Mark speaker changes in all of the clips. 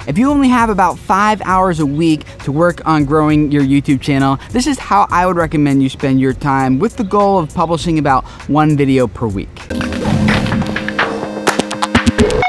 Speaker 1: If you only have about 5 hours a week to work on growing your YouTube channel, this is how I would recommend you spend your time, with the goal of publishing about 1 video per week.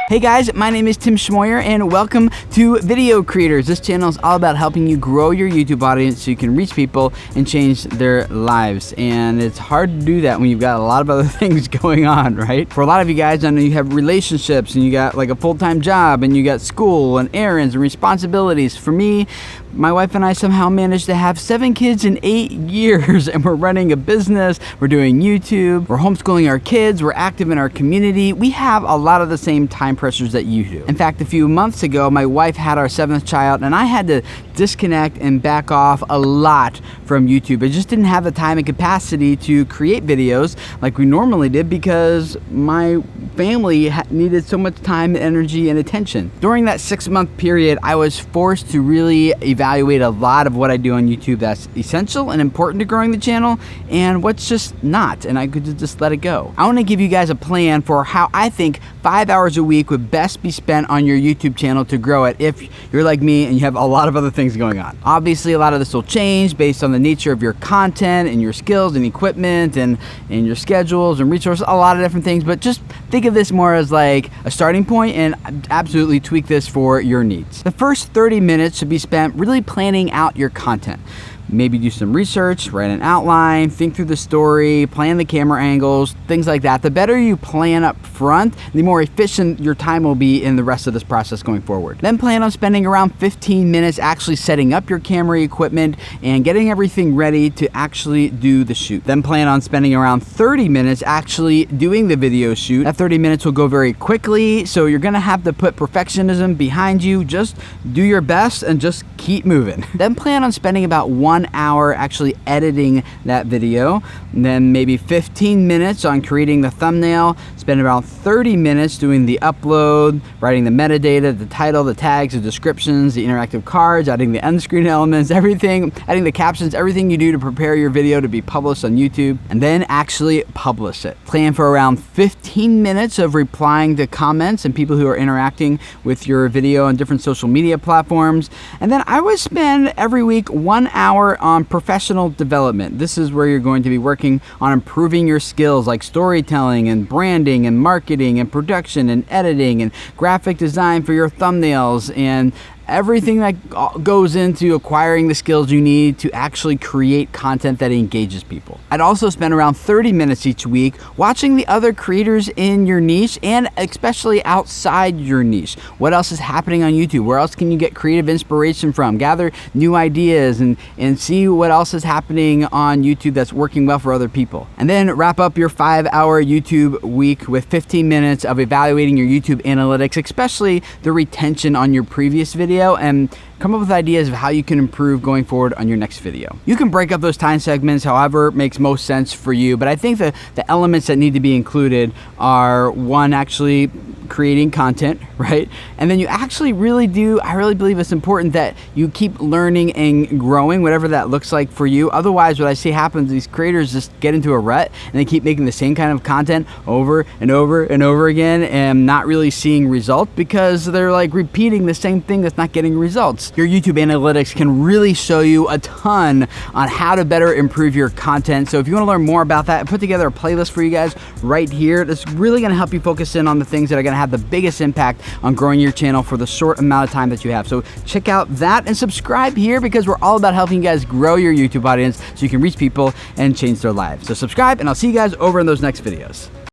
Speaker 1: Hey guys, my name is Tim Schmoyer and welcome to Video Creators. This channel is all about helping you grow your YouTube audience so you can reach people and change their lives. And it's hard to do that when you've got a lot of other things going on, right? For a lot of you guys, I know you have relationships and you got like a full-time job and you got school and errands and responsibilities. For me, my wife and I somehow managed to have 7 kids in 8 years, and we're running a business, we're doing YouTube, we're homeschooling our kids, we're active in our community. We have a lot of the same time pressures that you do. In fact, a few months ago, my wife had our 7th child, and I had to disconnect and back off a lot from YouTube. I just didn't have the time and capacity to create videos like we normally did because my family needed so much time, energy, and attention. During that 6-month period, I was forced to really evaluate a lot of what I do on YouTube that's essential and important to growing the channel and what's just not, and I could just let it go. I want to give you guys a plan for how I think 5 hours a week would best be spent on your YouTube channel to grow it if you're like me and you have a lot of other things going on. Obviously, a lot of this will change based on the nature of your content and your skills and equipment and your schedules and resources, a lot of different things, but just think of this more as like a starting point and absolutely tweak this for your needs. The first 30 minutes should be spent really planning out your content. Maybe do some research, write an outline, think through the story, plan the camera angles, things like that. The better you plan up front, the more efficient your time will be in the rest of this process going forward. Then plan on spending around 15 minutes actually setting up your camera equipment and getting everything ready to actually do the shoot. Then plan on spending around 30 minutes actually doing the video shoot. That 30 minutes will go very quickly, so you're gonna have to put perfectionism behind you. Just do your best and just keep moving. Then plan on spending about 1 hour actually editing that video, and then maybe 15 minutes on creating the thumbnail, spend about 30 minutes doing the upload, writing the metadata, the title, the tags, the descriptions, the interactive cards, adding the end screen elements, everything, adding the captions, everything you do to prepare your video to be published on YouTube, and then actually publish it. Plan for around 15 minutes of replying to comments and people who are interacting with your video on different social media platforms, and then I would spend every week 1 hour on professional development. This is where you're going to be working on improving your skills like storytelling and branding and marketing and production and editing and graphic design for your thumbnails and everything that goes into acquiring the skills you need to actually create content that engages people. I'd also spend around 30 minutes each week watching the other creators in your niche and especially outside your niche. What else is happening on YouTube? Where else can you get creative inspiration from? Gather new ideas and see what else is happening on YouTube that's working well for other people. And then wrap up your 5-hour YouTube week with 15 minutes of evaluating your YouTube analytics, especially the retention on your previous video, and come up with ideas of how you can improve going forward on your next video. You can break up those time segments however makes most sense for you, but I think the elements that need to be included are, one, actually creating content, right? And then you actually really I really believe it's important that you keep learning and growing, whatever that looks like for you. Otherwise, what I see happens, these creators just get into a rut and they keep making the same kind of content over and over and over again and not really seeing results because they're like repeating the same thing that's not getting results. Your YouTube analytics can really show you a ton on how to better improve your content. So if you want to learn more about that, I put together a playlist for you guys right here that's really going to help you focus in on the things that are going to have the biggest impact on growing your channel for the short amount of time that you have. So check out that and subscribe here because we're all about helping you guys grow your YouTube audience so you can reach people and change their lives. So subscribe and I'll see you guys over in those next videos.